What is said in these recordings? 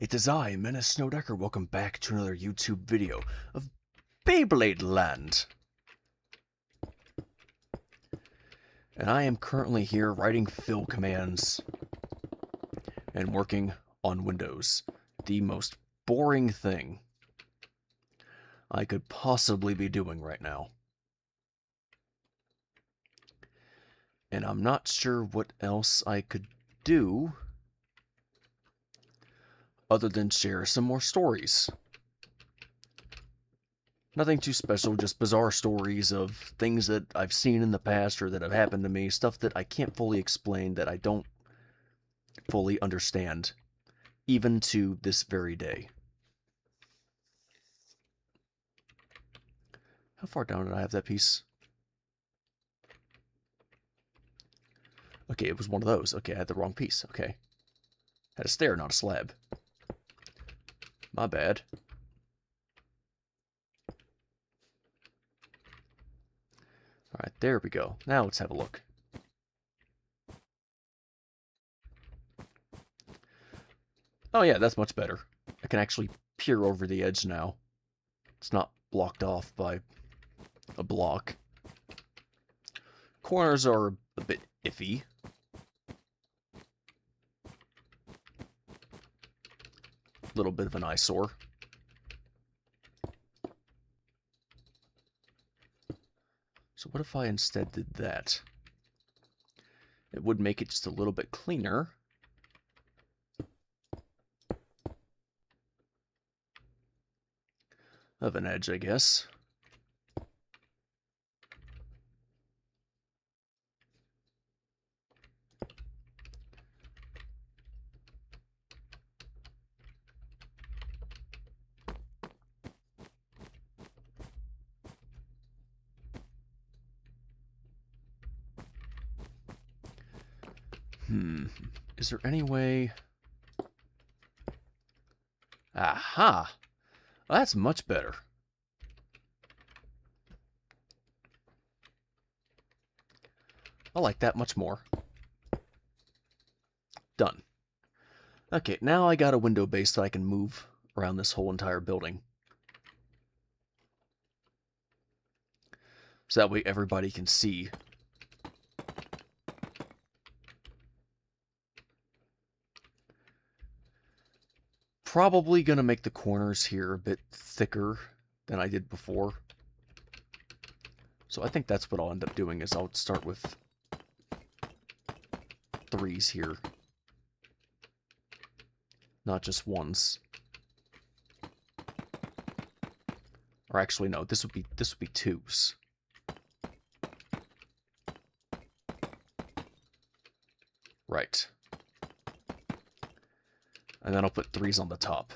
It is I, Menice Snowdecker. Welcome back to another YouTube video of Beyblade Land. And I am currently here writing fill commands and working on Windows. The most boring thing I could possibly be doing right now. And I'm not sure what else I could do other than share some more stories. Nothing too special, just bizarre stories of things that I've seen in the past or that have happened to me, stuff that I can't fully explain, that I don't fully understand, even to this very day. How far down did I have that piece? Okay, it was one of those. Okay, I had the wrong piece. Okay. Had a stair, not a slab. My bad. Alright, there we go. Now let's have a look. Oh yeah, that's much better. I can actually peer over the edge now. It's not blocked off by a block. Corners are a bit iffy. A little bit of an eyesore. So what if I instead did that? It would make it just a little bit cleaner. Of an edge, I guess. Is there any way... Aha! Well, that's much better. I like that much more. Done. Okay, now I got a window base that I can move around this whole entire building. So that way everybody can see. Probably going to make the corners here a bit thicker than I did before. So I think that's what I'll end up doing, is I'll start with 3s here. Not just 1s. Or actually no, this would be 2s. Right. And then I'll put 3s on the top.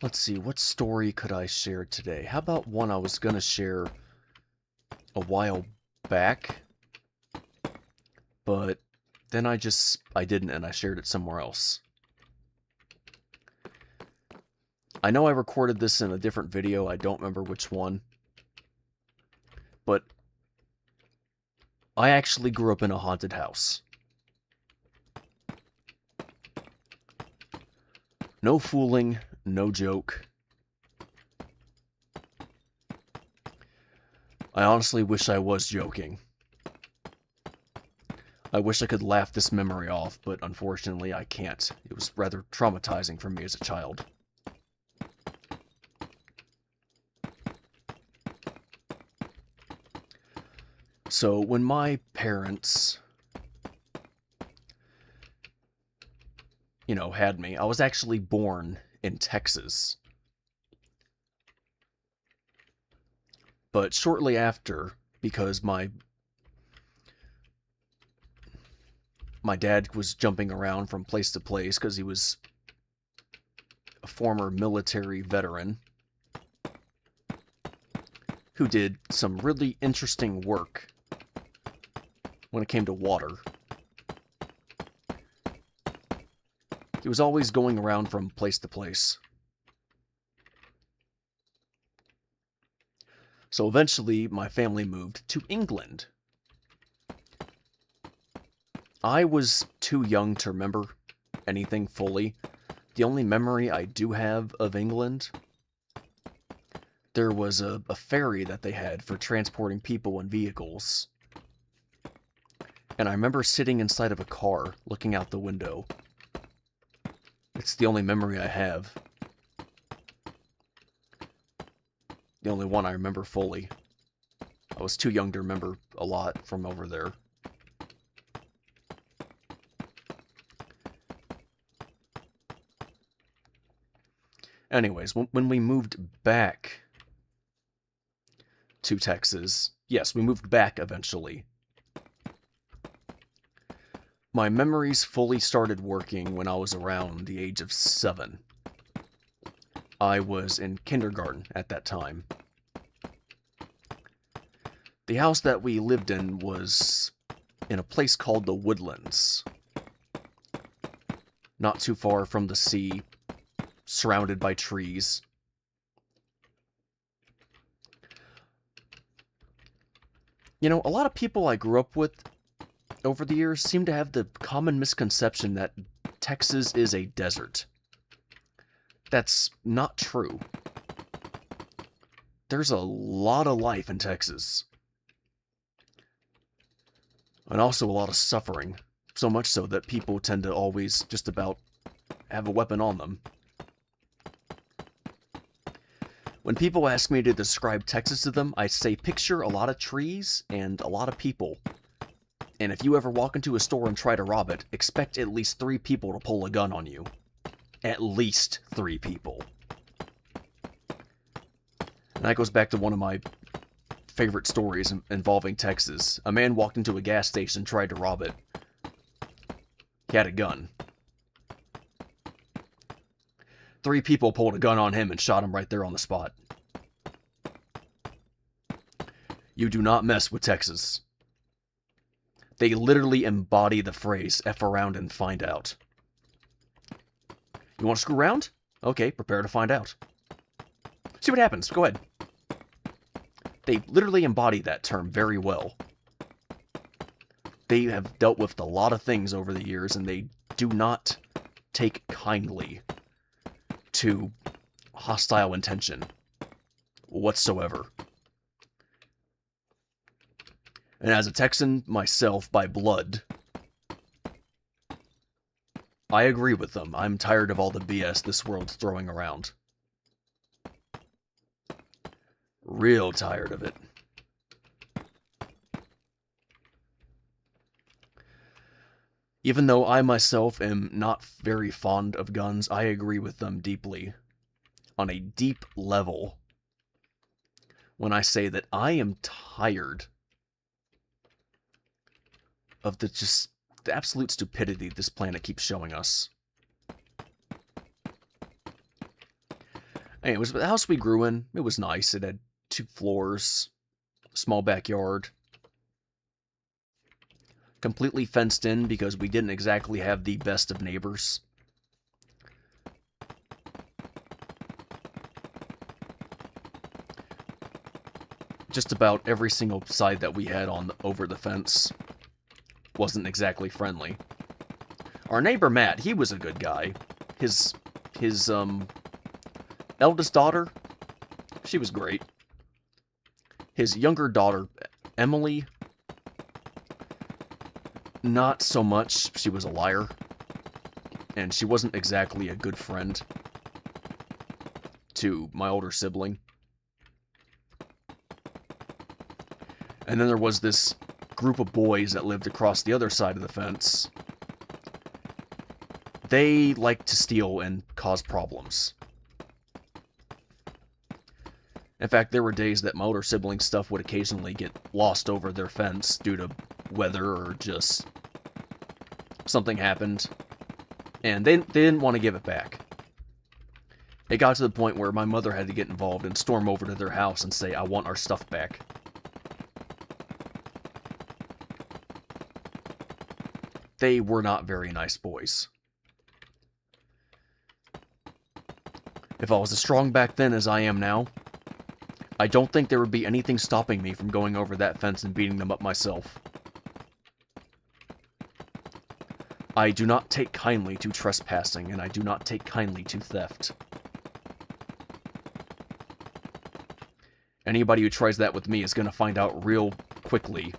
Let's see, what story could I share today? How about one I was going to share a while back, but then I didn't, and I shared it somewhere else. I know I recorded this in a different video, I don't remember which one, but I actually grew up in a haunted house. No fooling, no joke. I honestly wish I was joking. I wish I could laugh this memory off, but unfortunately I can't. It was rather traumatizing for me as a child. So when my parents, had me, I was actually born in Texas. But shortly after, because my dad was jumping around from place to place because he was a former military veteran who did some really interesting work when it came to water. He was always going around from place to place. So eventually, my family moved to England I was too young to remember anything fully. The only memory I do have of England, there was a ferry that they had for transporting people and vehicles. And I remember sitting inside of a car, looking out the window. It's the only memory I have. The only one I remember fully. I was too young to remember a lot from over there. Anyways, when we moved back to Texas, yes, we moved back eventually. My memories fully started working when I was around the age of 7. I was in kindergarten at that time. The house that we lived in was in a place called the Woodlands. Not too far from the sea, surrounded by trees. You know, a lot of people I grew up with over the years seem to have the common misconception that Texas is a desert. That's not true. There's a lot of life in Texas. And also a lot of suffering. So much so that people tend to always just about have a weapon on them. When people ask me to describe Texas to them, I say picture a lot of trees and a lot of people. And if you ever walk into a store and try to rob it, expect at least 3 people to pull a gun on you. At least 3 people. And that goes back to one of my favorite stories involving Texas. A man walked into a gas station and tried to rob it. He had a gun. 3 people pulled a gun on him and shot him right there on the spot. You do not mess with Texas. They literally embody the phrase, F around and find out. You want to screw around? Okay, prepare to find out. See what happens, go ahead. They literally embody that term very well. They have dealt with a lot of things over the years, and they do not take kindly to hostile intention whatsoever. And as a Texan myself by blood, I agree with them. I'm tired of all the BS this world's throwing around. Real tired of it. Even though I myself am not very fond of guns, I agree with them deeply. On a deep level. When I say that I am tired of the absolute stupidity this planet keeps showing us. Anyways, the house we grew in, it was nice. It had 2 floors, small backyard. Completely fenced in because we didn't exactly have the best of neighbors. Just about every single side that we had on over the fence wasn't exactly friendly. Our neighbor Matt, he was a good guy. His eldest daughter, she was great. His younger daughter, Emily, not so much. She was a liar. And she wasn't exactly a good friend to my older sibling. And then there was this group of boys that lived across the other side of the fence. They liked to steal and cause problems. In fact, there were days that my older siblings' stuff would occasionally get lost over their fence due to weather or just something happened. And they didn't want to give it back. It got to the point where my mother had to get involved and storm over to their house and say, I want our stuff back. They were not very nice boys. If I was as strong back then as I am now, I don't think there would be anything stopping me from going over that fence and beating them up myself. I do not take kindly to trespassing, and I do not take kindly to theft. Anybody who tries that with me is going to find out real quickly.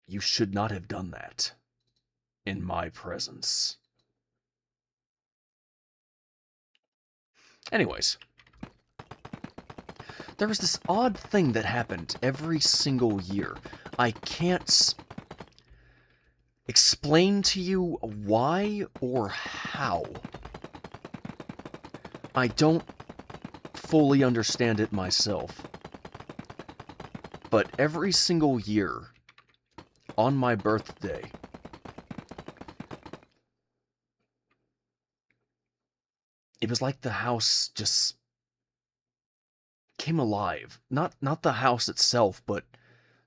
You should not have done that in my presence. Anyways, there was this odd thing that happened every single year. I can't explain to you why or how. I don't fully understand it myself. But every single year, on my birthday, it was like the house just came alive. Not the house itself, but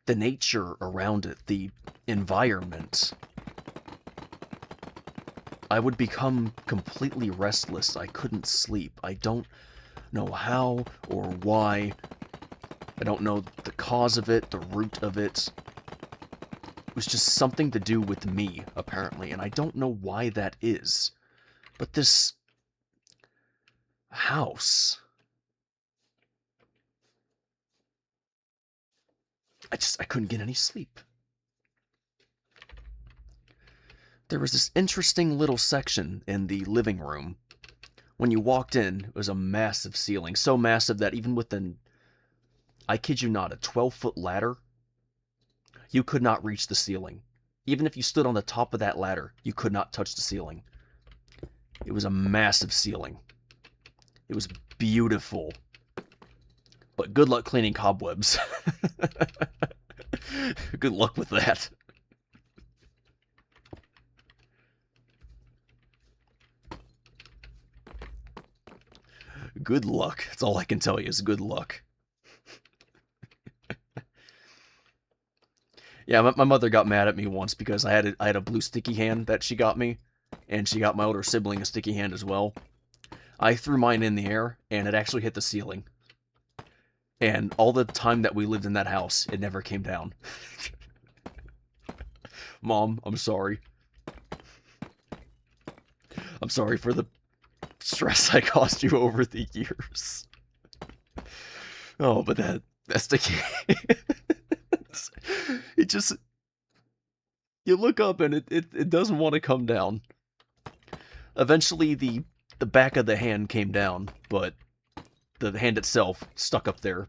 the nature around it, the environment. I would become completely restless. I couldn't sleep. I don't know how or why. I don't know the cause of it, the root of it. It was just something to do with me, apparently, and I don't know why that is. But this house, I couldn't get any sleep. There was this interesting little section in the living room. When you walked in, it was a massive ceiling, so massive that even with I kid you not, a 12-foot ladder, you could not reach the ceiling. Even if you stood on the top of that ladder, you could not touch the ceiling. It was a massive ceiling. It was beautiful. But good luck cleaning cobwebs. Good luck with that. Good luck. That's all I can tell you is good luck. Yeah, my mother got mad at me once because I had a blue sticky hand that she got me, and she got my older sibling a sticky hand as well. I threw mine in the air, and it actually hit the ceiling. And all the time that we lived in that house, it never came down. Mom, I'm sorry. I'm sorry for the stress I caused you over the years. Oh, but that sticky it just, you look up and it doesn't want to come down. Eventually the back of the hand came down, but the hand itself stuck up there.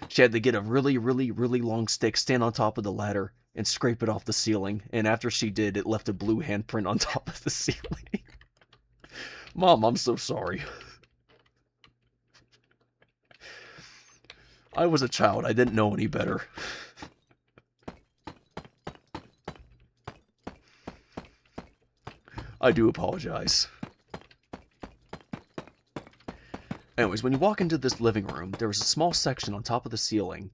She had to get a really, really, really long stick, stand on top of the ladder, and scrape it off the ceiling. And after she did, it left a blue handprint on top of the ceiling. Mom, I'm so sorry. I was a child. I didn't know any better. I do apologize. Anyways, when you walk into this living room, there was a small section on top of the ceiling.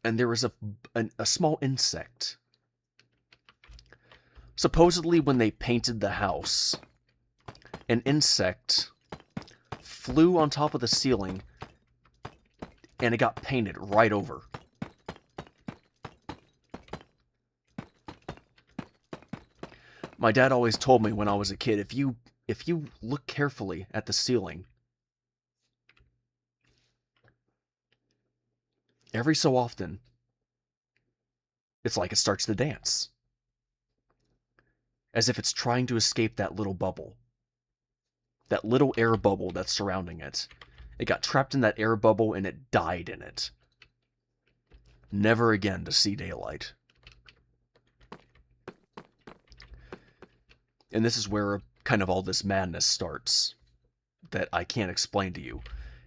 And there was a small insect. Supposedly, when they painted the house, an insect flew on top of the ceiling, and it got painted right over. My dad always told me when I was a kid, if you look carefully at the ceiling, every so often, it's like it starts to dance. As if it's trying to escape that little bubble. That little air bubble that's surrounding it. It got trapped in that air bubble and it died in it. Never again to see daylight. And this is where kind of all this madness starts. That I can't explain to you.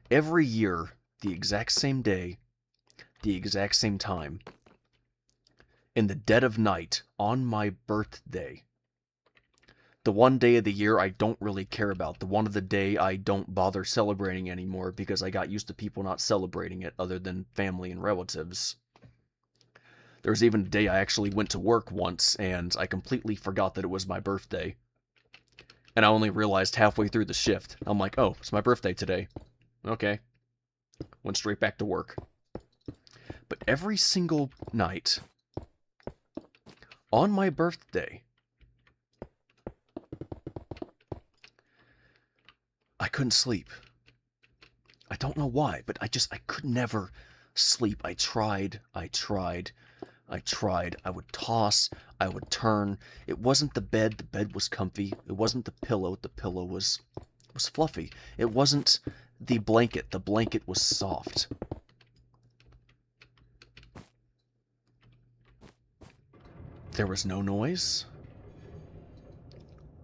Every year, the exact same day, the exact same time, in the dead of night, on my birthday, the one day of the year I don't really care about, the one of the day I don't bother celebrating anymore because I got used to people not celebrating it other than family and relatives. There was even a day I actually went to work once and I completely forgot that it was my birthday. And I only realized halfway through the shift. I'm like, oh, it's my birthday today. Okay. Went straight back to work. But every single night, on my birthday, I couldn't sleep. I don't know why, but I could never sleep. I tried. I would toss, I would turn. It wasn't the bed was comfy. It wasn't the pillow was fluffy. It wasn't the blanket was soft. There was no noise.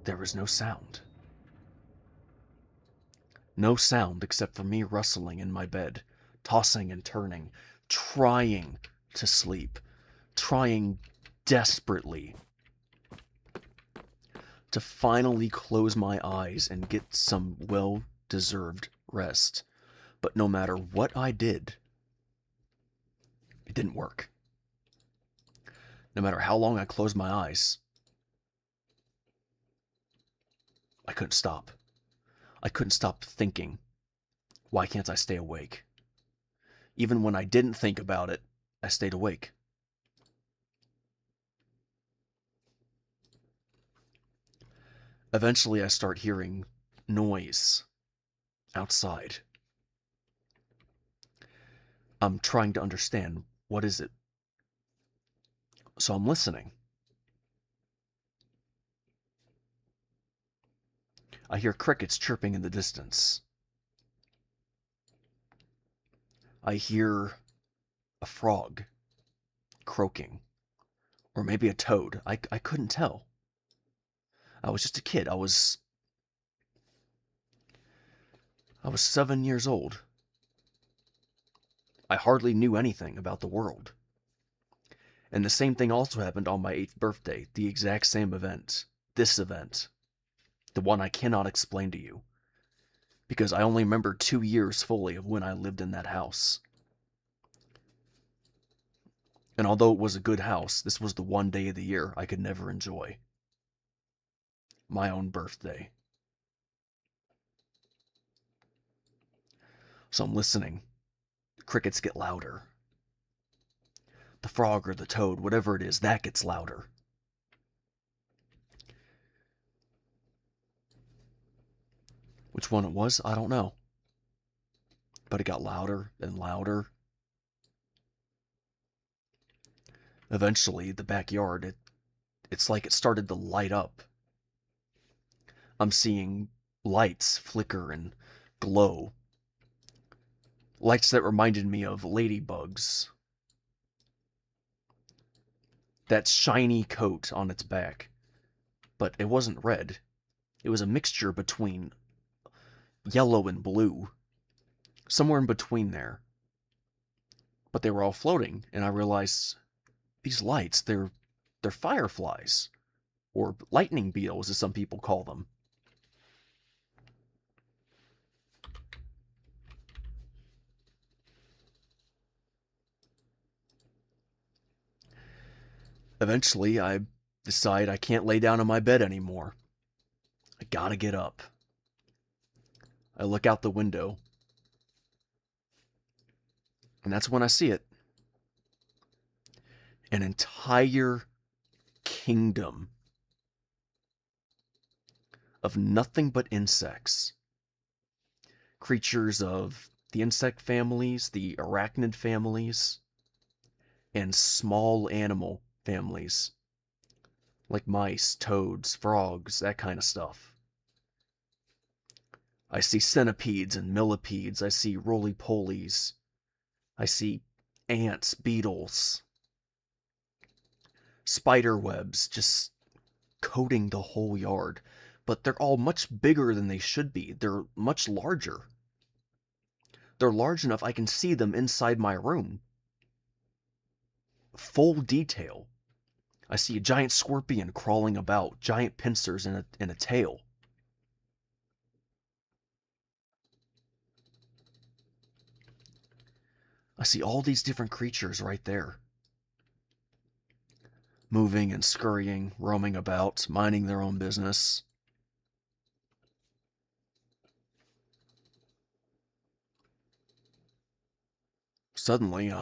There was no sound. No sound except for me rustling in my bed, tossing and turning, trying to sleep, trying desperately to finally close my eyes and get some well-deserved rest. But no matter what I did, it didn't work. No matter how long I closed my eyes, I couldn't stop. I couldn't stop thinking, why can't I stay awake? Even when I didn't think about it, I stayed awake. Eventually, I start hearing noise outside. I'm trying to understand, what is it? So I'm listening. I hear crickets chirping in the distance. I hear a frog croaking, or maybe a toad. I couldn't tell. I was just a kid. I was 7 years old. I hardly knew anything about the world. And the same thing also happened on my 8th birthday, the exact same event. This event. The one I cannot explain to you. Because I only remember 2 years fully of when I lived in that house. And although it was a good house, this was the one day of the year I could never enjoy. My own birthday. So I'm listening. The crickets get louder. The frog or the toad, whatever it is, that gets louder. Which one it was, I don't know. But it got louder and louder. Eventually, the backyard, it's like it started to light up. I'm seeing lights flicker and glow. Lights that reminded me of ladybugs. That shiny coat on its back. But it wasn't red. It was a mixture between yellow and blue. Somewhere in between there. But they were all floating, and I realized these lights, they're fireflies. Or lightning beetles, as some people call them. Eventually, I decide I can't lay down in my bed anymore. I gotta get up. I look out the window. And that's when I see it. An entire kingdom of nothing but insects. Creatures of the insect families, the arachnid families, and small animal families. Like mice, toads, frogs, that kind of stuff. I see centipedes and millipedes. I see roly-polies. I see ants, beetles, spider webs just coating the whole yard. But they're all much bigger than they should be. They're much larger. They're large enough I can see them inside my room. Full detail. I see a giant scorpion crawling about, giant pincers in a tail. I see all these different creatures right there. Moving and scurrying, roaming about, minding their own business. Suddenly,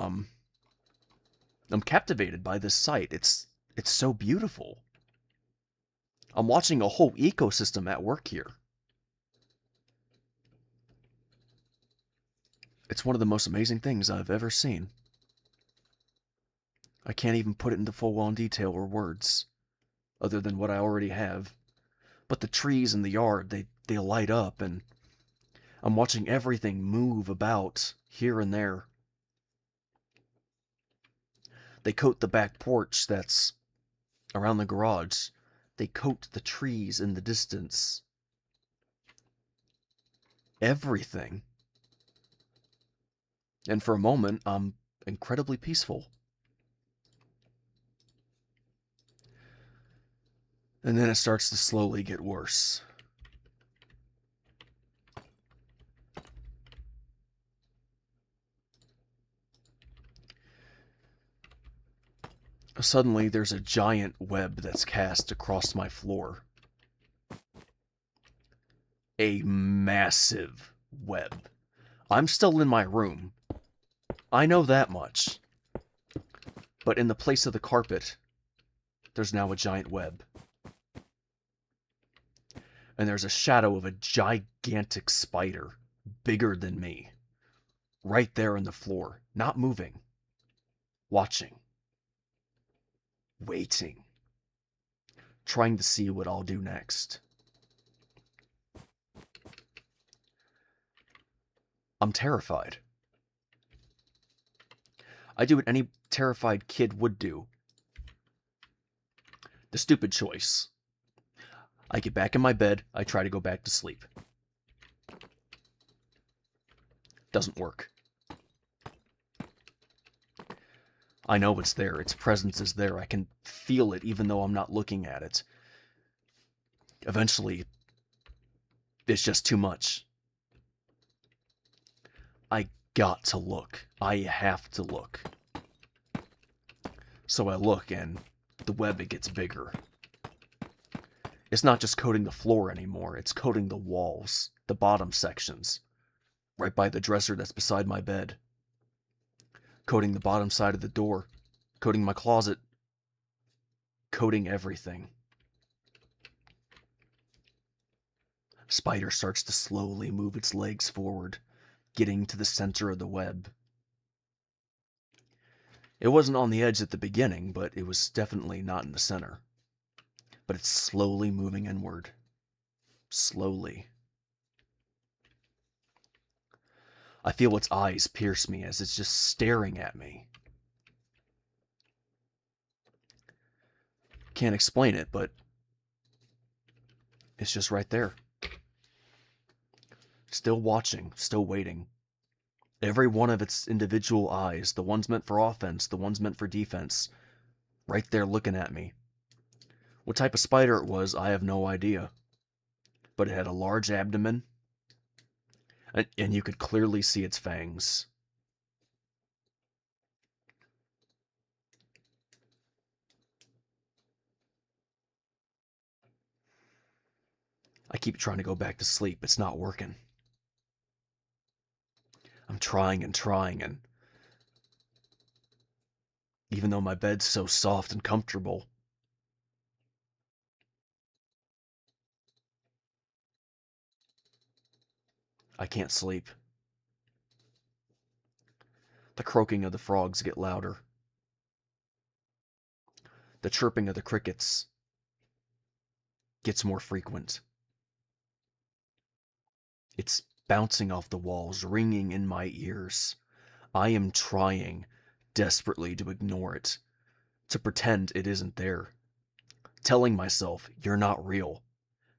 I'm captivated by this sight. It's so beautiful. I'm watching a whole ecosystem at work here. It's one of the most amazing things I've ever seen. I can't even put it into full-on detail or words, other than what I already have. But the trees in the yard, they light up, and I'm watching everything move about here and there. They coat the back porch that's around the garage. They coat the trees in the distance. Everything. And for a moment, I'm incredibly peaceful. And then it starts to slowly get worse. Suddenly, there's a giant web that's cast across my floor. A massive web. I'm still in my room. I know that much. But in the place of the carpet, there's now a giant web. And there's a shadow of a gigantic spider, bigger than me, right there on the floor, not moving, watching, waiting, trying to see what I'll do next. I'm terrified. I do what any terrified kid would do. The stupid choice. I get back in my bed, I try to go back to sleep. Doesn't work. I know it's there, its presence is there, I can feel it even though I'm not looking at it. Eventually, it's just too much. I got to look. I have to look. So I look, and the web, it gets bigger. It's not just coating the floor anymore, it's coating the walls, the bottom sections, right by the dresser that's beside my bed. Coating the bottom side of the door, coating my closet, coating everything. Spider starts to slowly move its legs forward, getting to the center of the web. It wasn't on the edge at the beginning, but it was definitely not in the center. But it's slowly moving inward. Slowly. I feel its eyes pierce me as it's just staring at me. Can't explain it, but it's just right there. Still watching, still waiting. Every one of its individual eyes, the ones meant for offense, the ones meant for defense, right there looking at me. What type of spider it was, I have no idea. But it had a large abdomen, and you could clearly see its fangs. I keep trying to go back to sleep. It's not working. I'm trying, and even though my bed's so soft and comfortable, I can't sleep. The croaking of the frogs get louder. The chirping of the crickets gets more frequent. It's bouncing off the walls, ringing in my ears. I am trying desperately to ignore it, to pretend it isn't there. Telling myself, you're not real.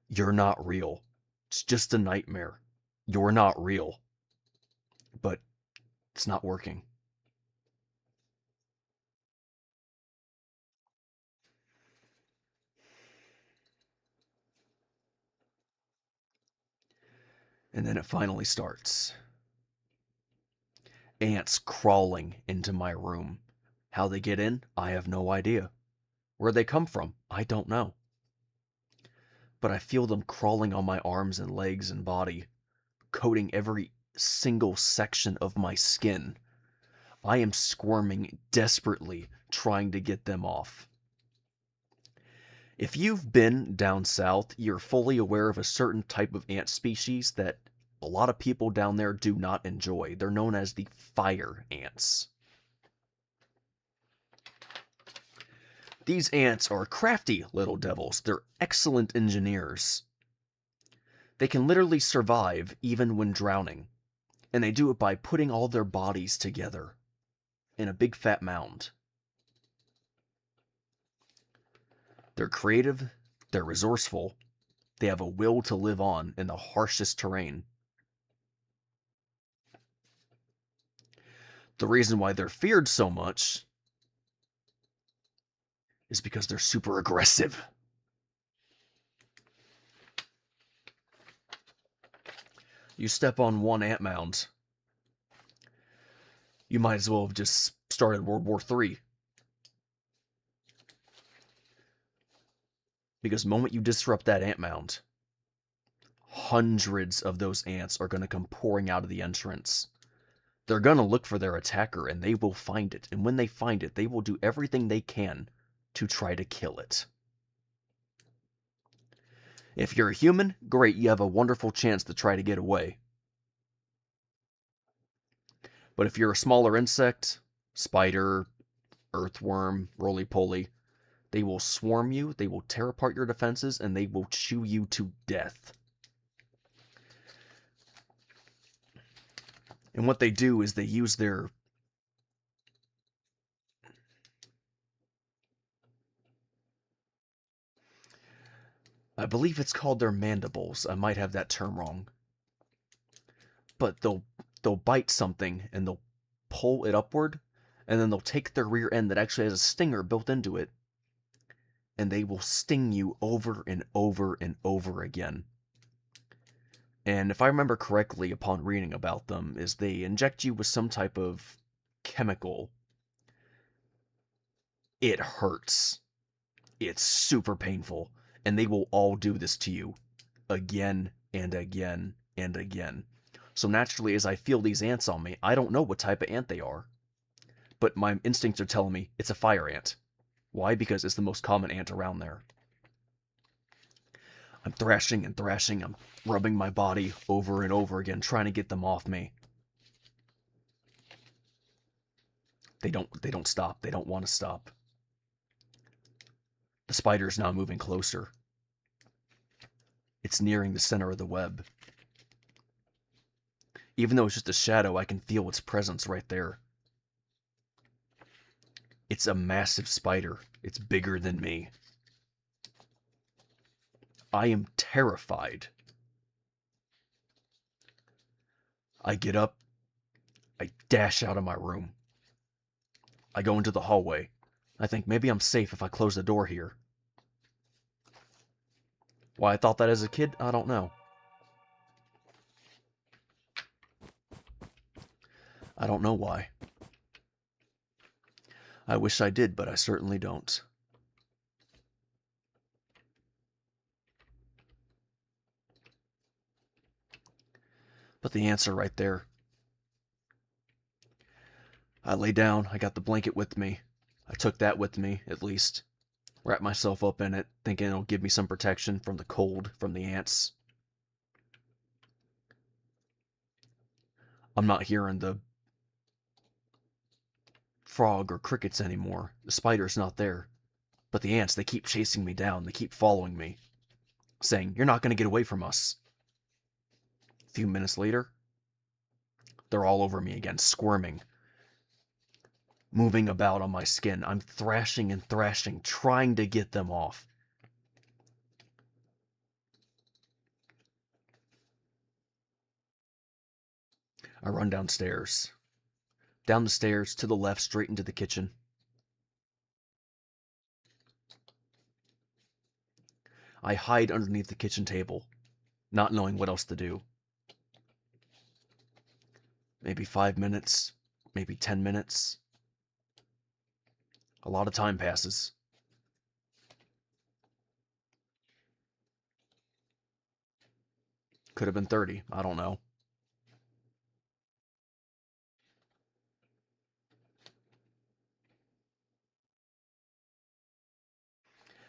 You're not real. It's just a nightmare. You're not real. But it's not working. And then it finally starts. Ants crawling into my room. How they get in, I have no idea. Where they come from, I don't know. But I feel them crawling on my arms and legs and body, coating every single section of my skin. I am squirming desperately trying to get them off. If you've been down south, you're fully aware of a certain type of ant species that a lot of people down there do not enjoy. They're known as the fire ants. These ants are crafty little devils. They're excellent engineers. They can literally survive even when drowning, and they do it by putting all their bodies together in a big fat mound. They're creative, they're resourceful, they have a will to live on in the harshest terrain. The reason why they're feared so much is because they're super aggressive. You step on one ant mound, you might as well have just started World War III. Because the moment you disrupt that ant mound, hundreds of those ants are going to come pouring out of the entrance. They're going to look for their attacker, and they will find it. And when they find it, they will do everything they can to try to kill it. If you're a human, great, you have a wonderful chance to try to get away. But if you're a smaller insect, spider, earthworm, roly-poly, they will swarm you, they will tear apart your defenses, and they will chew you to death. And what they do is they use their I believe it's called their mandibles. I might have that term wrong. But they'll bite something and they'll pull it upward, and then they'll take their rear end that actually has a stinger built into it, and they will sting you over and over and over again. And if I remember correctly upon reading about them, is they inject you with some type of chemical. It hurts. It's super painful. And they will all do this to you again and again and again. So naturally, as I feel these ants on me, I don't know what type of ant they are. But my instincts are telling me it's a fire ant. Why? Because it's the most common ant around there. I'm thrashing and thrashing. I'm rubbing my body over and over again, trying to get them off me. They don't stop. They don't want to stop. The spider's now moving closer. It's nearing the center of the web. Even though it's just a shadow, I can feel its presence right there. It's a massive spider. It's bigger than me. I am terrified. I get up. I dash out of my room. I go into the hallway. I think maybe I'm safe if I close the door here. Why I thought that as a kid, I don't know. I don't know why. I wish I did, but I certainly don't. But the ants are right there. I lay down, I got the blanket with me. I took that with me, at least. Wrapped myself up in it, thinking it'll give me some protection from the cold, from the ants. I'm not hearing the frog or crickets anymore. The spider's not there. But the ants, they keep chasing me down. They keep following me, saying, "You're not going to get away from us." A few minutes later, they're all over me again, squirming, moving about on my skin. I'm thrashing and thrashing, trying to get them off. I run downstairs. Down the stairs, to the left, straight into the kitchen. I hide underneath the kitchen table, not knowing what else to do. Maybe 5 minutes, maybe 10 minutes. A lot of time passes. Could have been 30, I don't know.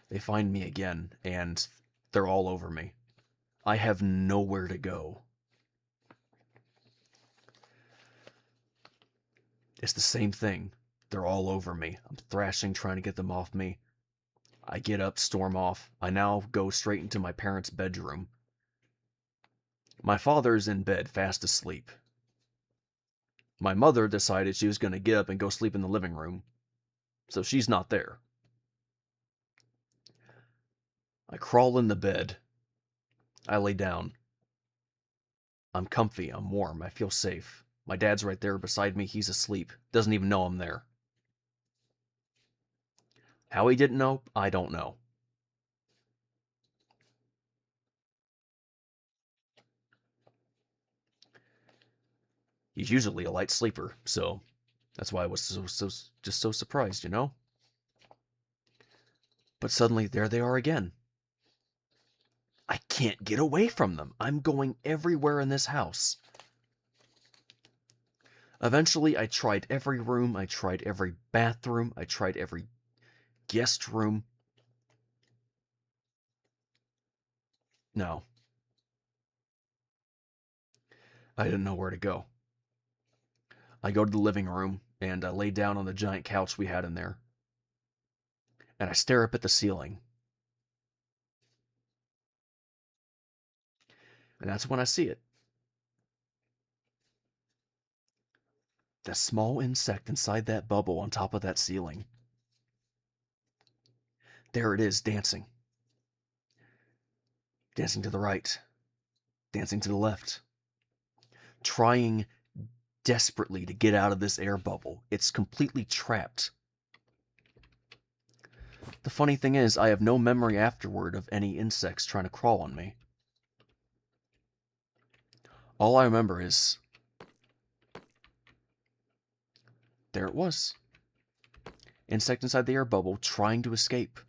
They find me again, and they're all over me. I have nowhere to go. It's the same thing. They're all over me. I'm thrashing, trying to get them off me. I get up, storm off. I now go straight into my parents' bedroom. My father's in bed, fast asleep. My mother decided she was going to get up and go sleep in the living room, so she's not there. I crawl in the bed. I lay down. I'm comfy, I'm warm, I feel safe. My dad's right there beside me, he's asleep. Doesn't even know I'm there. How he didn't know, I don't know. He's usually a light sleeper, so that's why I was just so surprised, you know? But suddenly, there they are again. I can't get away from them. I'm going everywhere in this house. Eventually, I tried every room. I tried every bathroom. I tried every guest room. No. I didn't know where to go. I go to the living room, and I lay down on the giant couch we had in there. And I stare up at the ceiling. And that's when I see it. The small insect inside that bubble on top of that ceiling. There it is, dancing. Dancing to the right. Dancing to the left. Trying desperately to get out of this air bubble. It's completely trapped. The funny thing is, I have no memory afterward of any insects trying to crawl on me. All I remember is, there it was. Insect inside the air bubble, trying to escape.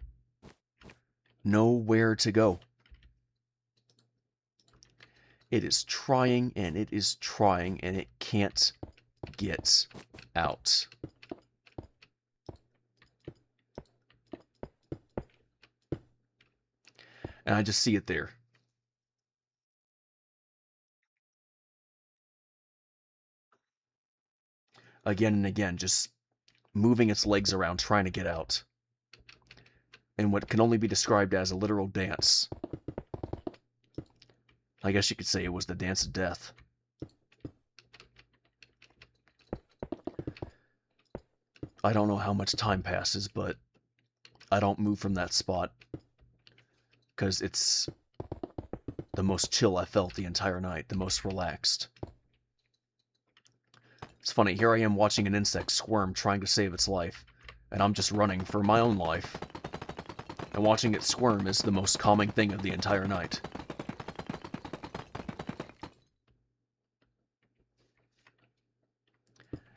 Nowhere to go. It is trying, and it is trying, and it can't get out. And I just see it there. Again and again, just moving its legs around, trying to get out. In what can only be described as a literal dance. I guess you could say it was the dance of death. I don't know how much time passes, but I don't move from that spot. Because it's the most chill I felt the entire night, the most relaxed. It's funny, here I am watching an insect squirm trying to save its life, and I'm just running for my own life. And watching it squirm is the most calming thing of the entire night.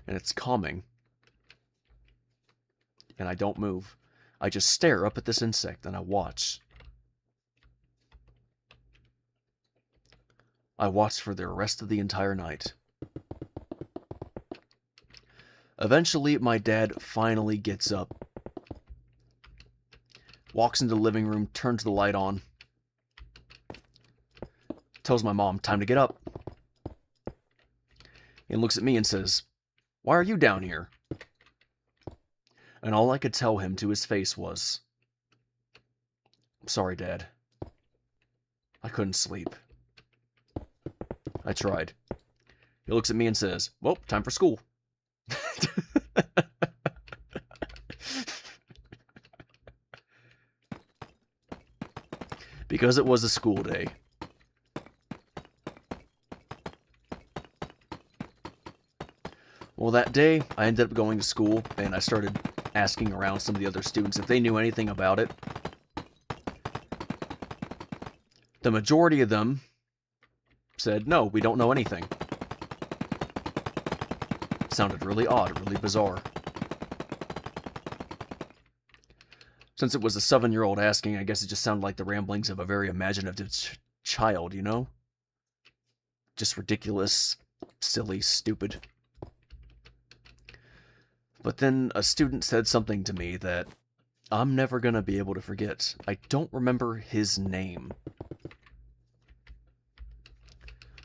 And it's calming. And I don't move. I just stare up at this insect and I watch. I watched for the rest of the entire night. Eventually, my dad finally gets up, walks into the living room, turns the light on, tells my mom, time to get up, and looks at me and says, "Why are you down here?" And all I could tell him to his face was, "I'm sorry, Dad. I couldn't sleep. I tried." He looks at me and says, "Well, time for school." Because it was a school day. Well, that day, I ended up going to school, and I started asking around some of the other students if they knew anything about it. The majority of them said, "No, we don't know anything." It sounded really odd, really bizarre. Since it was a 7-year-old asking, I guess it just sounded like the ramblings of a very imaginative child, you know? Just ridiculous, silly, stupid. But then a student said something to me that I'm never gonna be able to forget. I don't remember his name.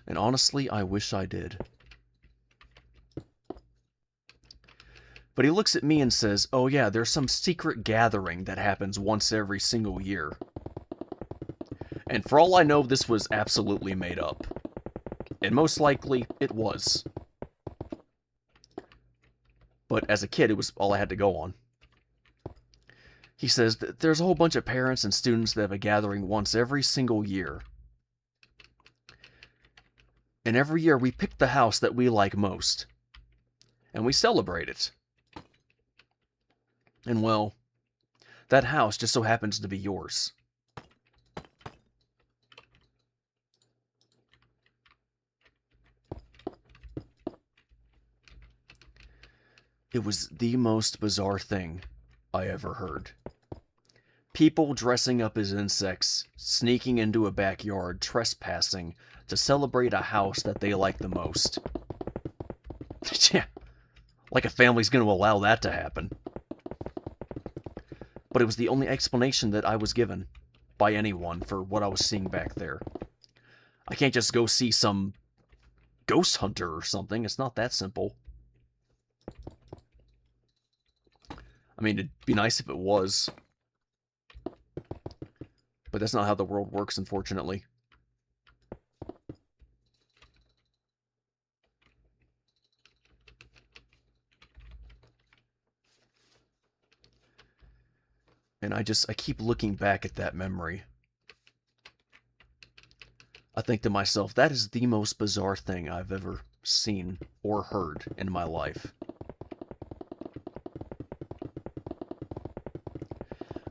And honestly, I wish I did. But he looks at me and says, "Oh yeah, there's some secret gathering that happens once every single year." And for all I know, this was absolutely made up. And most likely, it was. But as a kid, it was all I had to go on. He says that there's a whole bunch of parents and students that have a gathering once every single year. And every year we pick the house that we like most. And we celebrate it. And well, that house just so happens to be yours. It was the most bizarre thing I ever heard. People dressing up as insects, sneaking into a backyard, trespassing to celebrate a house that they like the most. Yeah, like a family's going to allow that to happen. But it was the only explanation that I was given by anyone for what I was seeing back there. I can't just go see some ghost hunter or something. It's not that simple. I mean, it'd be nice if it was. But that's not how the world works, unfortunately. And I keep looking back at that memory. I think to myself, that is the most bizarre thing I've ever seen or heard in my life.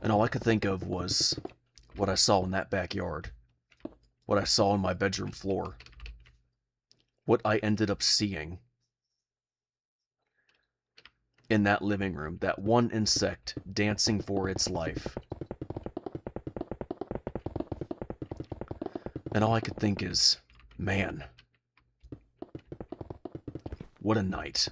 And all I could think of was what I saw in that backyard. What I saw on my bedroom floor. What I ended up seeing in that living room. That one insect dancing for its life. And all I could think is, man, what a night.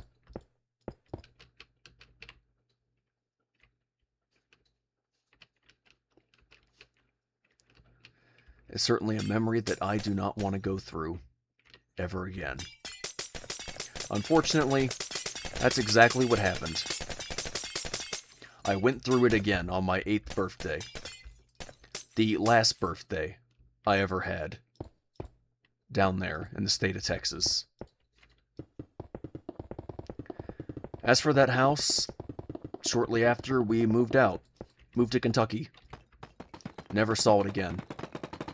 It's certainly a memory that I do not want to go through ever again. Unfortunately, that's exactly what happened. I went through it again on my 8th birthday. The last birthday I ever had down there in the state of Texas. As for that house, shortly after we moved to Kentucky. Never saw it again.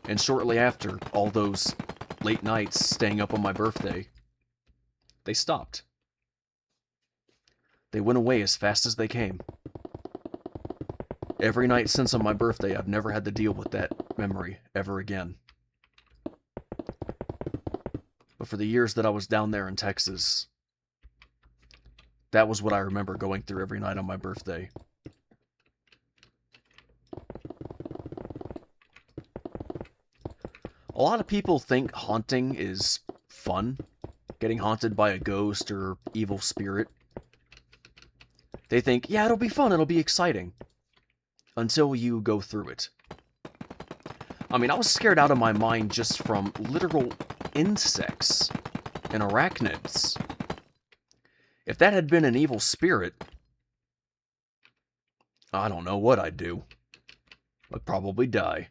And shortly after, all those late nights staying up on my birthday, they stopped. They went away as fast as they came. Every night since on my birthday, I've never had to deal with that memory ever again. But for the years that I was down there in Texas, that was what I remember going through every night on my birthday. A lot of people think haunting is fun, getting haunted by a ghost or evil spirit. They think, yeah, it'll be fun, it'll be exciting. Until you go through it. I mean, I was scared out of my mind just from literal insects and arachnids. If that had been an evil spirit, I don't know what I'd do. I'd probably die.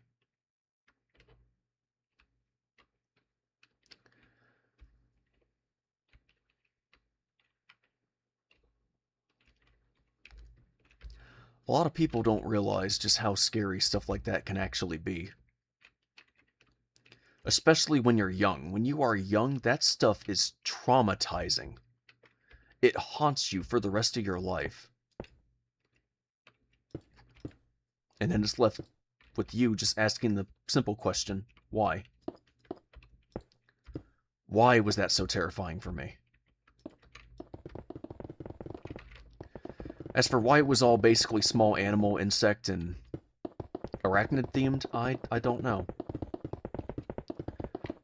A lot of people don't realize just how scary stuff like that can actually be. Especially when you're young. When you are young, that stuff is traumatizing. It haunts you for the rest of your life. And then it's left with you just asking the simple question, why? Why was that so terrifying for me? As for why it was all basically small animal, insect, and arachnid themed, I don't know.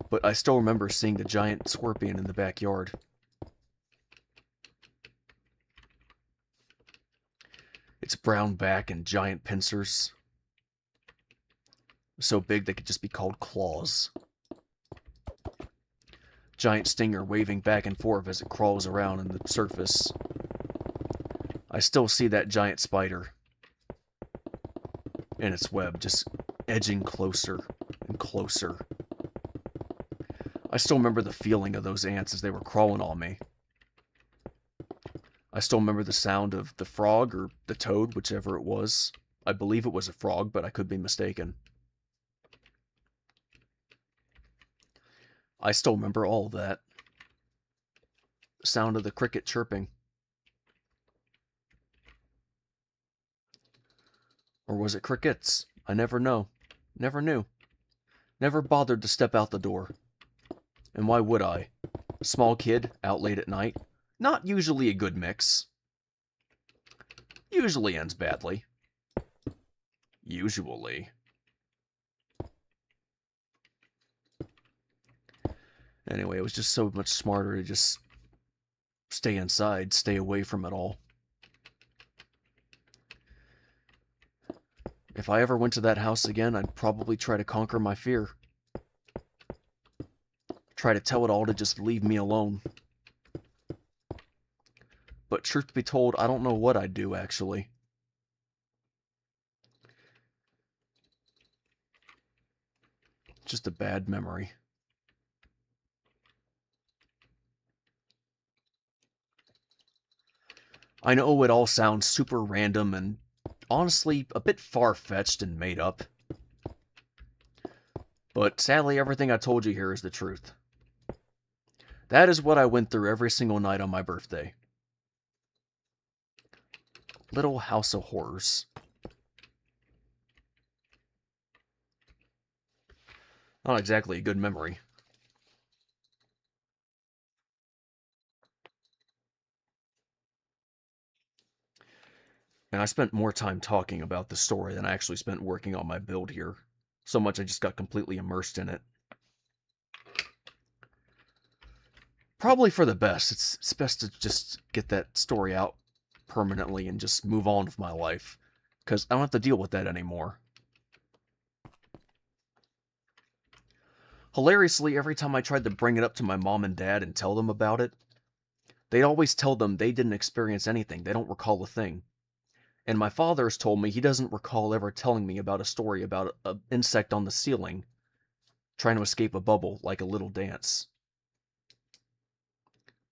But I still remember seeing the giant scorpion in the backyard. Its brown back and giant pincers. So big they could just be called claws. Giant stinger waving back and forth as it crawls around in the surface. I still see that giant spider in its web just edging closer and closer. I still remember the feeling of those ants as they were crawling on me. I still remember the sound of the frog or the toad, whichever it was. I believe it was a frog, but I could be mistaken. I still remember all of that. The sound of the cricket chirping. Or was it crickets? I never know. Never knew. Never bothered to step out the door. And why would I? Small kid, out late at night. Not usually a good mix. Usually ends badly. Usually. Anyway, it was just so much smarter to just stay inside, stay away from it all. If I ever went to that house again, I'd probably try to conquer my fear. Try to tell it all to just leave me alone. But truth be told, I don't know what I'd do, actually. Just a bad memory. I know it all sounds super random and honestly a bit far-fetched and made up. But sadly, everything I told you here is the truth. That is what I went through every single night on my birthday. Little House of Horrors. Not exactly a good memory. And I spent more time talking about the story than I actually spent working on my build here. So much I just got completely immersed in it. Probably for the best. It's best to just get that story out permanently and just move on with my life. Because I don't have to deal with that anymore. Hilariously, every time I tried to bring it up to my mom and dad and tell them about it, they'd always tell them they didn't experience anything. They don't recall a thing. And my father has told me he doesn't recall ever telling me about a story about an insect on the ceiling trying to escape a bubble like a little dance.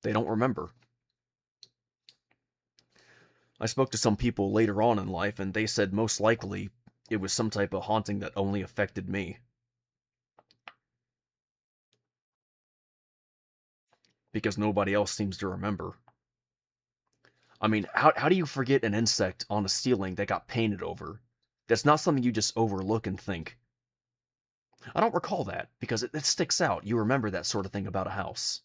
They don't remember. I spoke to some people later on in life, and they said most likely it was some type of haunting that only affected me. Because nobody else seems to remember. I mean, how do you forget an insect on a ceiling that got painted over? That's not something you just overlook and think. I don't recall that, because it sticks out. You remember that sort of thing about a house.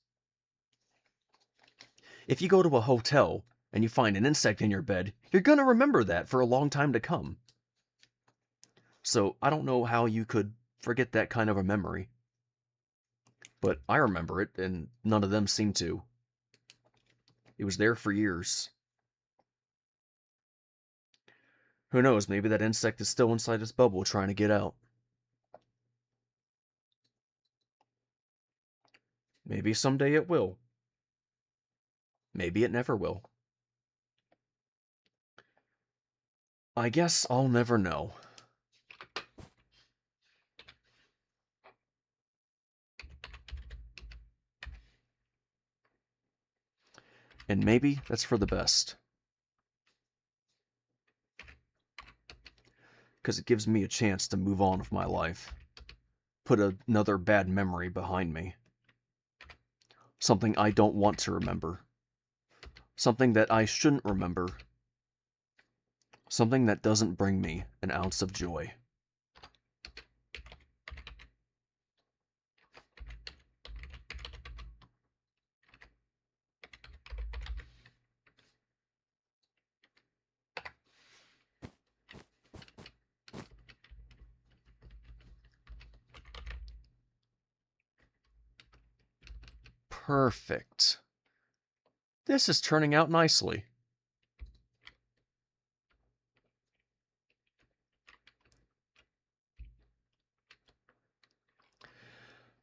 If you go to a hotel and you find an insect in your bed, you're gonna remember that for a long time to come. So I don't know how you could forget that kind of a memory. But I remember it, and none of them seem to. It was there for years. Who knows, maybe that insect is still inside its bubble trying to get out. Maybe someday it will. Maybe it never will. I guess I'll never know. And maybe that's for the best. Because it gives me a chance to move on with my life. Put another bad memory behind me. Something I don't want to remember. Something that I shouldn't remember. Something that doesn't bring me an ounce of joy. Perfect. This is turning out nicely.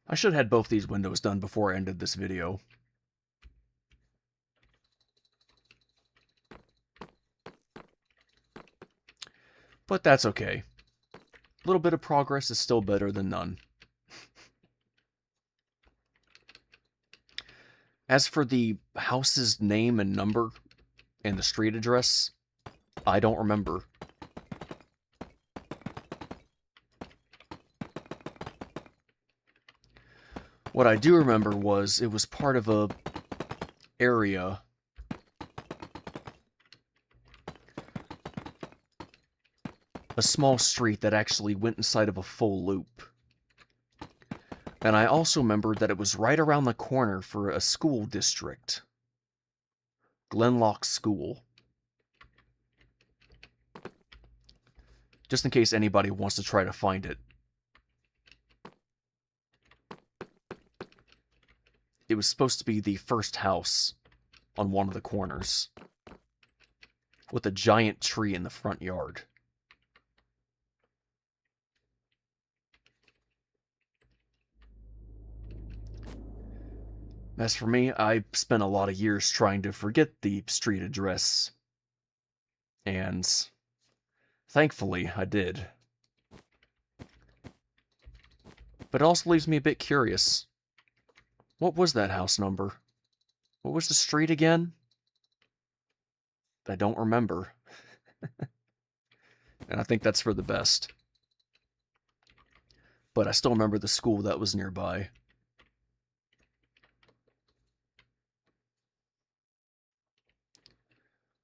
I should have had both these windows done before I ended this video. But that's okay. A little bit of progress is still better than none. As for the house's name and number and the street address, I don't remember. What I do remember was it was part of a area a small street that actually went inside of a full loop. And I also remembered that it was right around the corner for a school district. Glenlock School. Just in case anybody wants to try to find it. It was supposed to be the first house on one of the corners, with a giant tree in the front yard. As for me, I spent a lot of years trying to forget the street address. And thankfully, I did. But it also leaves me a bit curious. What was that house number? What was the street again? I don't remember. And I think that's for the best. But I still remember the school that was nearby.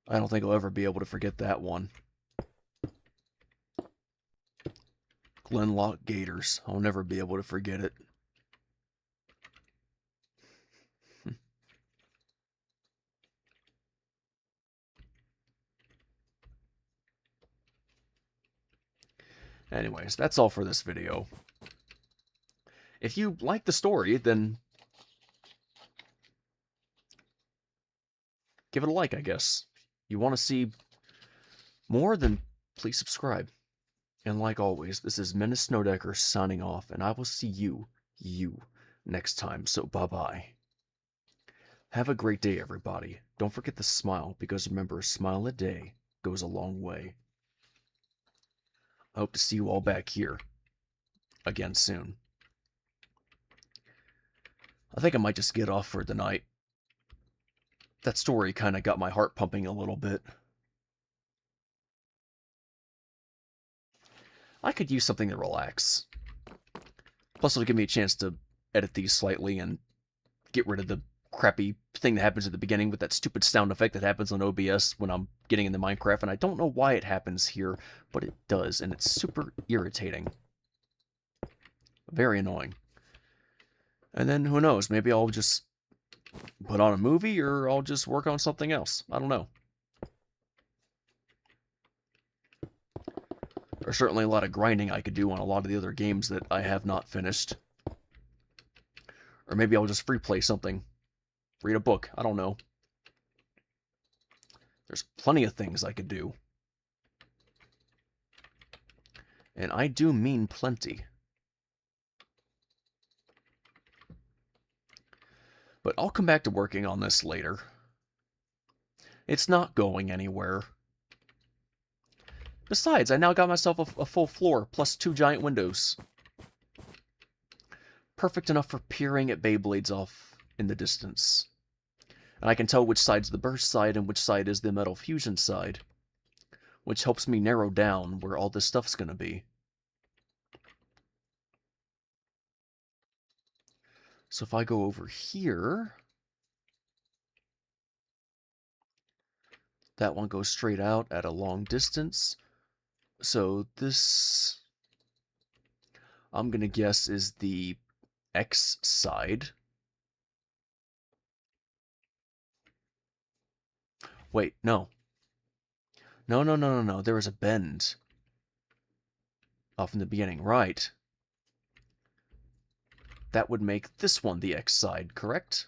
I don't think I'll ever be able to forget that one. Glenlock Gators. I'll never be able to forget it. Anyways, that's all for this video. If you like the story, then give it a like, I guess. You want to see more, then please subscribe. And like always, this is Menice Snowdecker signing off, and I will see you next time. So bye-bye. Have a great day, everybody. Don't forget to smile, because remember, a smile a day goes a long way. I hope to see you all back here again soon. I think I might just get off for the night. That story kind of got my heart pumping a little bit. I could use something to relax. Plus, it'll give me a chance to edit these slightly and get rid of the crappy thing that happens at the beginning with that stupid sound effect that happens on OBS when I'm getting into Minecraft, and I don't know why it happens here, but it does, and it's super irritating. Very annoying. And then, who knows, maybe I'll just put on a movie, or I'll just work on something else. I don't know. There's certainly a lot of grinding I could do on a lot of the other games that I have not finished. Or maybe I'll just free play something. Read a book. I don't know. There's plenty of things I could do. And I do mean plenty. But I'll come back to working on this later. It's not going anywhere. Besides, I now got myself a full floor, plus 2 giant windows. Perfect enough for peering at Beyblades off in the distance. And I can tell which side's the burst side and which side is the metal fusion side. Which helps me narrow down where all this stuff's gonna be. So if I go over here, that one goes straight out at a long distance. So this, I'm gonna guess, is the X side. Wait, no. No. There was a bend off in the beginning, right? That would make this one the X side, correct?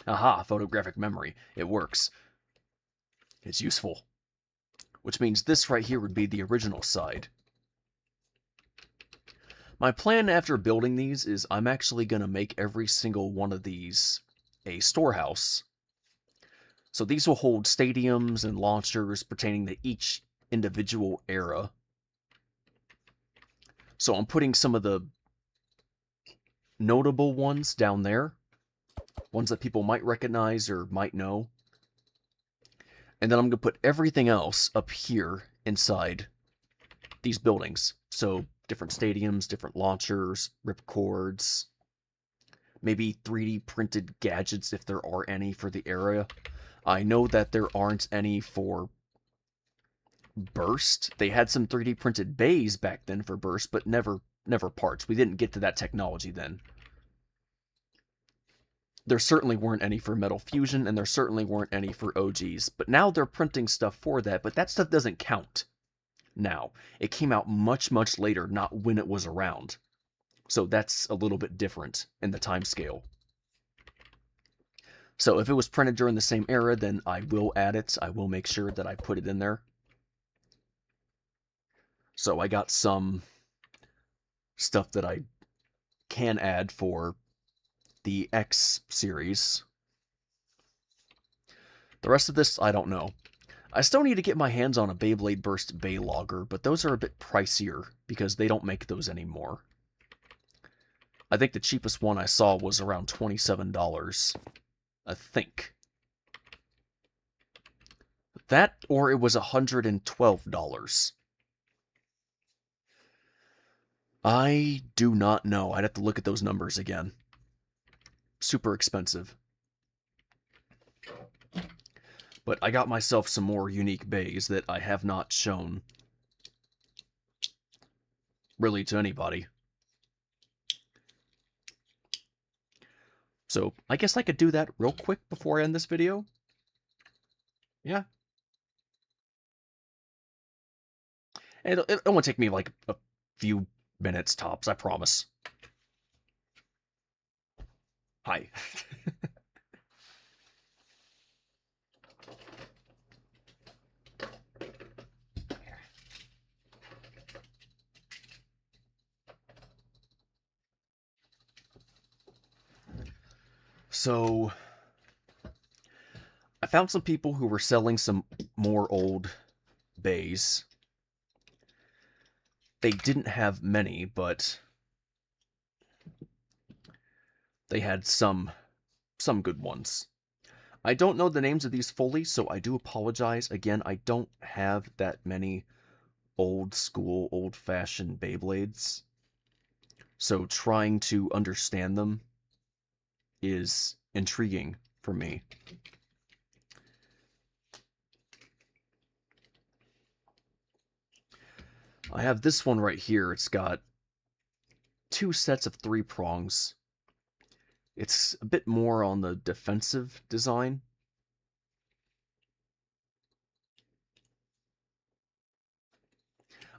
Aha, photographic memory. It works. It's useful. Which means this right here would be the original side. My plan after building these is I'm actually going to make every single one of these a storehouse. So these will hold stadiums and launchers pertaining to each individual era. So I'm putting some of the notable ones down there, ones that people might recognize or might know. And then I'm going to put everything else up here inside these buildings. So different stadiums, different launchers, ripcords, maybe 3D printed gadgets if there are any for the area. I know that there aren't any for Burst. They had some 3D printed bays back then for Burst, but never parts. We didn't get to that technology then. There certainly weren't any for Metal Fusion, and there certainly weren't any for OGs. But now they're printing stuff for that, but that stuff doesn't count now. It came out much, much later, not when it was around. So that's a little bit different in the time scale. So if it was printed during the same era, then I will add it. I will make sure that I put it in there. So I got some stuff that I can add for the X series. The rest of this, I don't know. I still need to get my hands on a Beyblade Burst Bay Logger, but those are a bit pricier because they don't make those anymore. I think the cheapest one I saw was around $27. I think. That, or it was $112. I do not know. I'd have to look at those numbers again. Super expensive. But I got myself some more unique bays that I have not shown really to anybody. So I guess I could do that real quick before I end this video. Yeah. And it won't take me like a few minutes tops, I promise. Hi. So, I found some people who were selling some more old bays. They didn't have many, but they had some good ones. I don't know the names of these fully, so I do apologize. Again, I don't have that many old school, old-fashioned Beyblades. So trying to understand them is intriguing for me. I have this one right here. It's got 2 sets of 3 prongs. It's a bit more on the defensive design.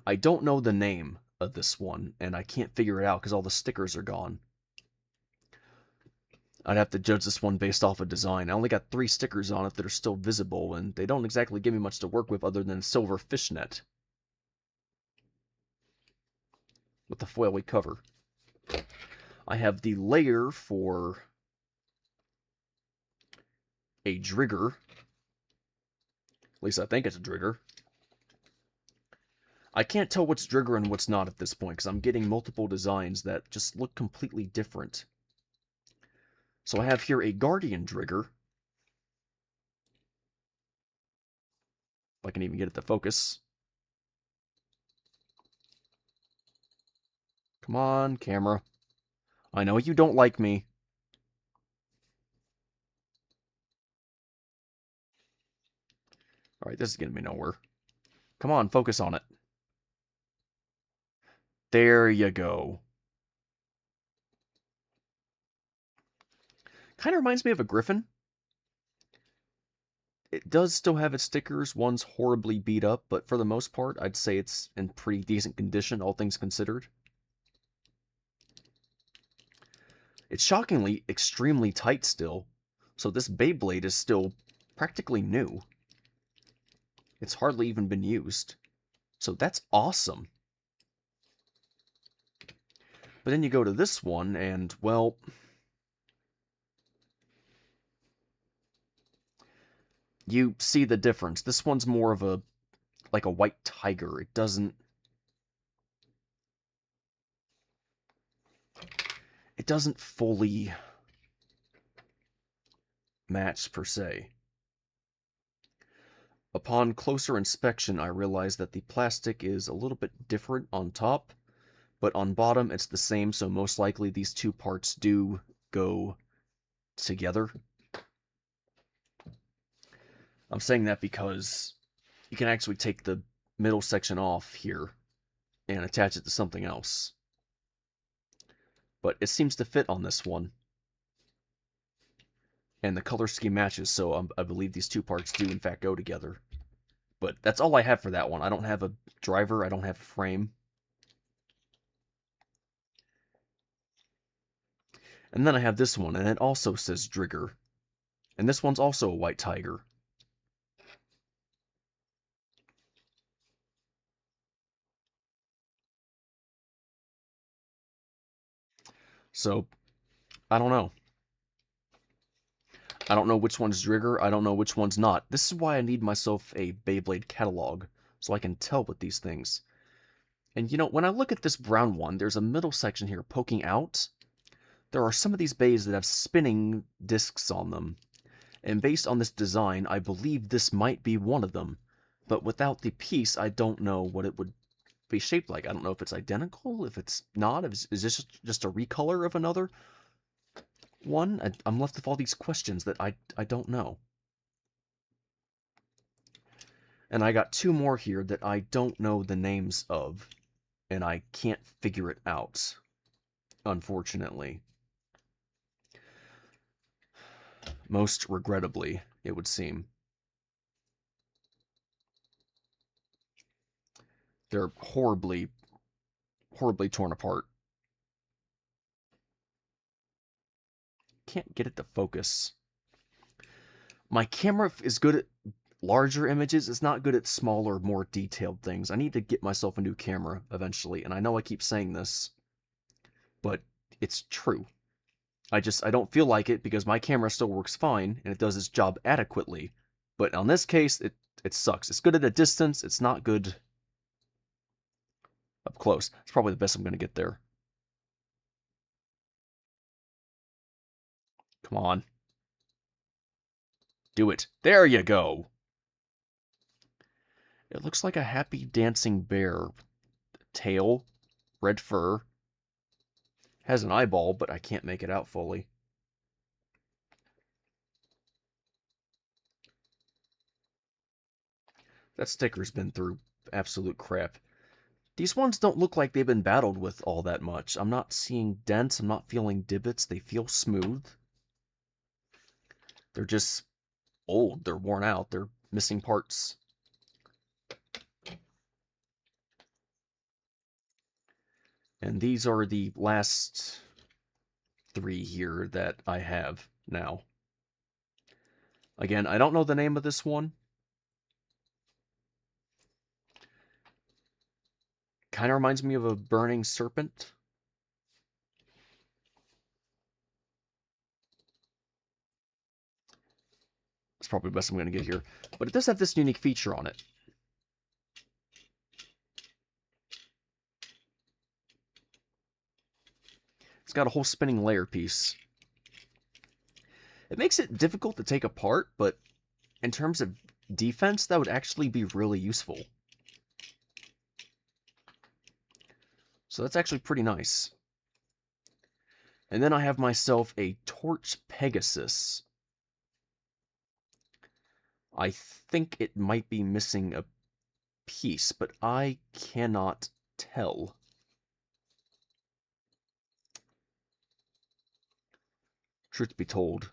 I don't know the name of this one, and I can't figure it out because all the stickers are gone. I'd have to judge this one based off of design. I only got 3 stickers on it that are still visible, and they don't exactly give me much to work with other than silver fishnet with the foily cover. I have the layer for a Drigger. At least I think it's a Drigger. I can't tell what's Drigger and what's not at this point because I'm getting multiple designs that just look completely different. So I have here a Guardian Drigger. If I can even get it to focus. Come on, camera. I know you don't like me. Alright, this is getting me nowhere. Come on, focus on it. There you go. Kind of reminds me of a Griffin. It does still have its stickers. One's horribly beat up, but for the most part, I'd say it's in pretty decent condition, all things considered. It's shockingly extremely tight still, so this Beyblade is still practically new. It's hardly even been used. So that's awesome. But then you go to this one, and, well, you see the difference. This one's more of a, like a white tiger. It doesn't fully match, per se. Upon closer inspection, I realized that the plastic is a little bit different on top, but on bottom it's the same, so most likely these two parts do go together. I'm saying that because you can actually take the middle section off here and attach it to something else. But it seems to fit on this one. And the color scheme matches, so I believe these two parts do in fact go together. But that's all I have for that one. I don't have a driver, I don't have a frame. And then I have this one, and it also says Drigger. And this one's also a white tiger. So, I don't know. I don't know which one's Drigger, I don't know which one's not. This is why I need myself a Beyblade catalog, so I can tell with these things. And you know, when I look at this brown one, there's a middle section here poking out. There are some of these bays that have spinning discs on them. And based on this design, I believe this might be one of them. But without the piece, I don't know what it would be shaped like. I don't know if it's identical, if it's not. Is this just a recolor of another one? I'm left with all these questions that I don't know. And I got two more here that I don't know the names of, and I can't figure it out, unfortunately. Most regrettably, it would seem. They're horribly, horribly torn apart. Can't get it to focus. My camera is good at larger images. It's not good at smaller, more detailed things. I need to get myself a new camera eventually, and I know I keep saying this, but it's true. I don't feel like it because my camera still works fine, and it does its job adequately. But on this case, it sucks. It's good at a distance, it's not good up close. It's probably the best I'm going to get there. Come on. Do it. There you go. It looks like a happy dancing bear. Tail, red fur. Has an eyeball, but I can't make it out fully. That sticker's been through absolute crap. These ones don't look like they've been battled with all that much. I'm not seeing dents, I'm not feeling divots, they feel smooth. They're just old, they're worn out, they're missing parts. And these are the last three here that I have now. Again, I don't know the name of this one. Kind of reminds me of a burning serpent. That's probably the best I'm going to get here. But it does have this unique feature on it. It's got a whole spinning layer piece. It makes it difficult to take apart, but in terms of defense, that would actually be really useful. So that's actually pretty nice. And then I have myself a Torch Pegasus. I think it might be missing a piece, but I cannot tell. Truth be told,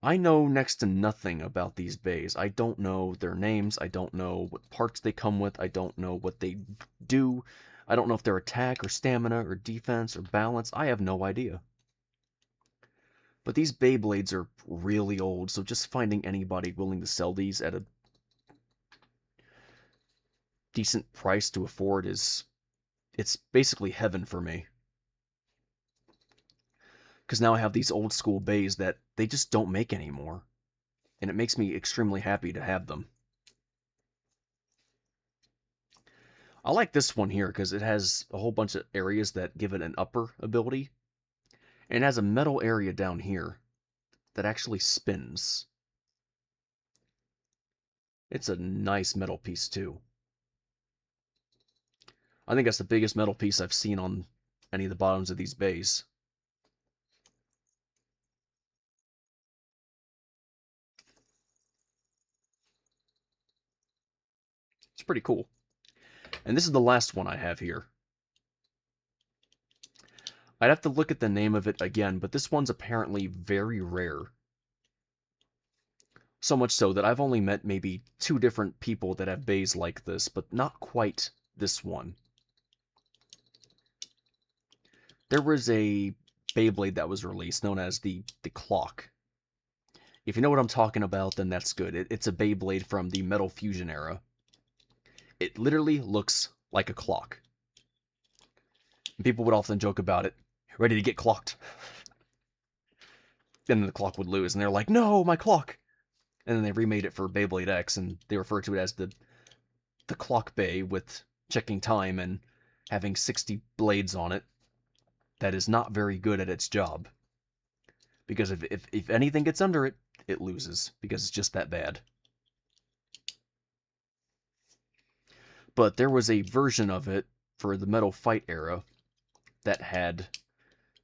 I know next to nothing about these bays. I don't know their names, I don't know what parts they come with, I don't know what they do, I don't know if they're attack or stamina or defense or balance, I have no idea. But these Beyblades are really old, so just finding anybody willing to sell these at decent price to afford it's basically heaven for me. Because now I have these old school bays that they just don't make anymore. And it makes me extremely happy to have them. I like this one here because it has a whole bunch of areas that give it an upper ability. And it has a metal area down here that actually spins. It's a nice metal piece too. I think that's the biggest metal piece I've seen on any of the bottoms of these bays. It's pretty cool. And this is the last one I have here. I'd have to look at the name of it again, but this one's apparently very rare. So much so that I've only met maybe 2 different people that have bays like this, but not quite this one. There was a Beyblade that was released known as the Clock. If you know what I'm talking about, then that's good. It's a Beyblade from the Metal Fusion era. It literally looks like a clock. And people would often joke about it. Ready to get clocked. And then the clock would lose, and they're like, no, my clock! And then they remade it for Beyblade X, and they refer to it as the Clock Bay, with checking time and having 60 blades on it. That is not very good at its job. Because if anything gets under it, it loses, because it's just that bad. But there was a version of it for the Metal Fight era that had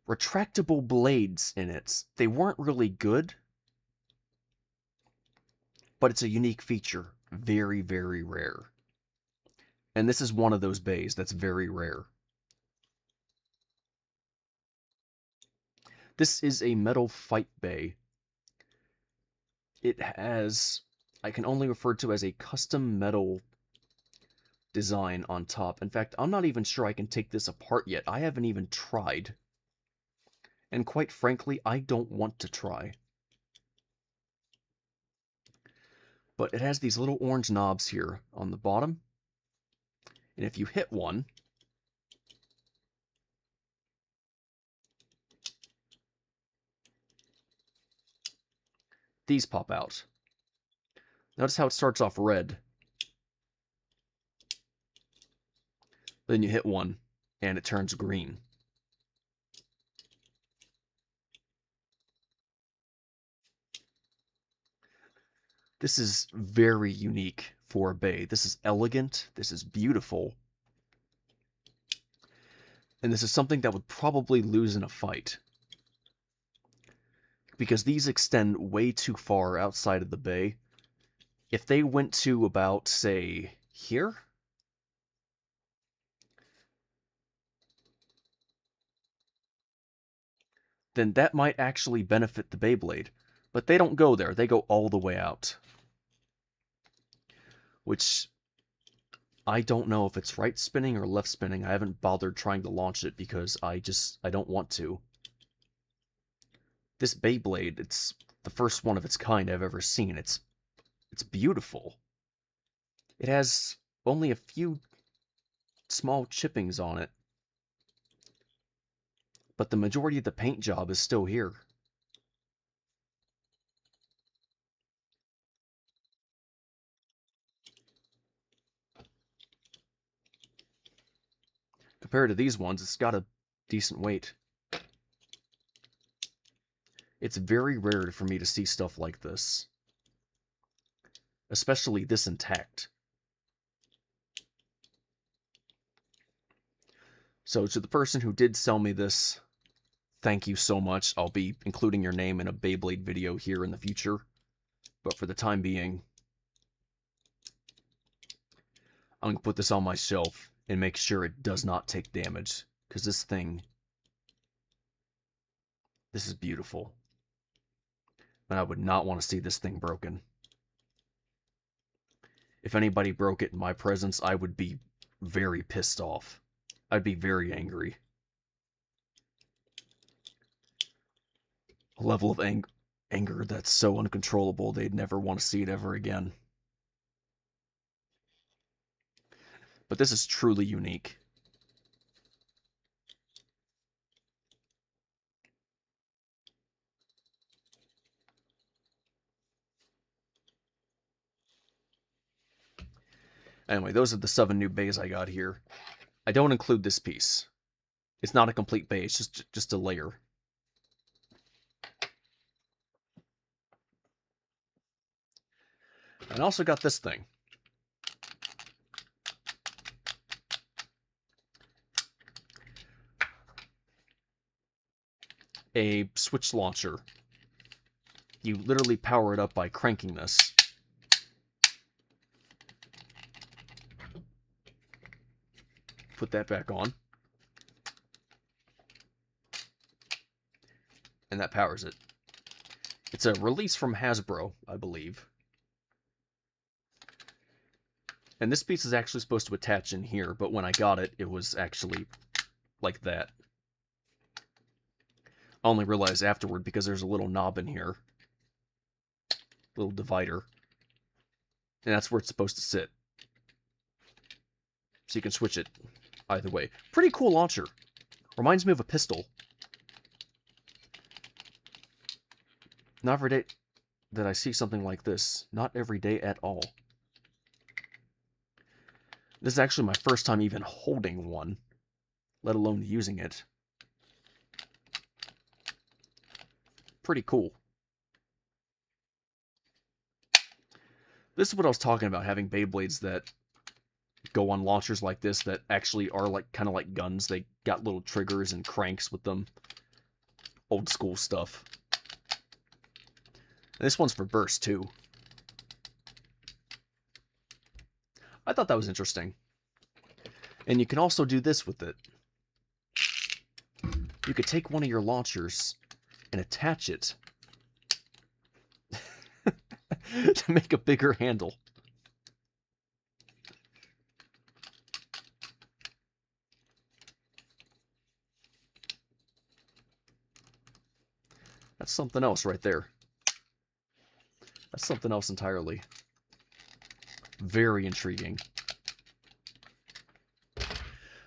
retractable blades in it. They weren't really good, but it's a unique feature. Very, very rare. And this is one of those bays that's very rare. This is a Metal Fight Bay. It has, I can only refer to as a custom metal design on top. In fact, I'm not even sure I can take this apart yet. I haven't even tried. And quite frankly, I don't want to try. But it has these little orange knobs here on the bottom. And if you hit one, these pop out. Notice how it starts off red. Then you hit one, and it turns green. This is very unique for a bay. This is elegant. This is beautiful. And this is something that would probably lose in a fight. Because these extend way too far outside of the bay. If they went to about, say, here, then that might actually benefit the Beyblade. But they don't go there. They go all the way out. Which, I don't know if it's right spinning or left spinning. I haven't bothered trying to launch it because I don't want to. This Beyblade, it's the first one of its kind I've ever seen. It's beautiful. It has only a few small chippings on it, but the majority of the paint job is still here. Compared to these ones, it's got a decent weight. It's very rare for me to see stuff like this. Especially this intact. So to the person who did sell me this, thank you so much. I'll be including your name in a Beyblade video here in the future. But for the time being, I'm going to put this on my shelf and make sure it does not take damage. Because this is beautiful. And I would not want to see this thing broken. If anybody broke it in my presence, I would be very pissed off. I'd be very angry. A level of anger that's so uncontrollable they'd never want to see it ever again. But this is truly unique. Anyway, those are the 7 new bays I got here. I don't include this piece. It's not a complete bay, it's just a layer. And I also got this thing. A switch launcher. You literally power it up by cranking this. Put that back on. And that powers it. It's a release from Hasbro, I believe. And this piece is actually supposed to attach in here, but when I got it, it was actually like that. I only realized afterward because there's a little knob in here. Little divider. And that's where it's supposed to sit. So you can switch it either way. Pretty cool launcher. Reminds me of a pistol. Not every day that I see something like this. Not every day at all. This is actually my first time even holding one, let alone using it. Pretty cool. This is what I was talking about, having Beyblades that go on launchers like this that actually are like kind of like guns. They got little triggers and cranks with them. Old school stuff. And this one's for burst too. I thought that was interesting. And you can also do this with it. You could take one of your launchers and attach it to make a bigger handle. That's something else right there. That's something else entirely. Very intriguing.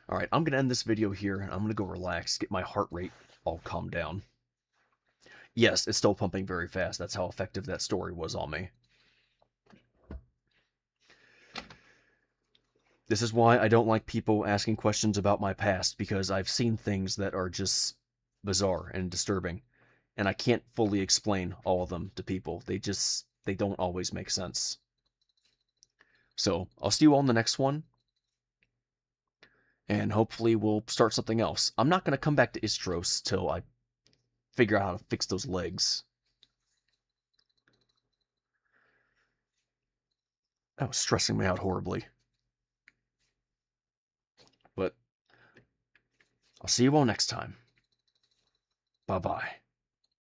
Alright, I'm going to end this video here, and I'm going to go relax, get my heart rate all calmed down. Yes, it's still pumping very fast. That's how effective that story was on me. This is why I don't like people asking questions about my past, because I've seen things that are just bizarre and disturbing, and I can't fully explain all of them to people. They don't always make sense. So, I'll see you all in the next one, and hopefully we'll start something else. I'm not going to come back to Istros till I figure out how to fix those legs. That was stressing me out horribly. But I'll see you all next time. Bye-bye.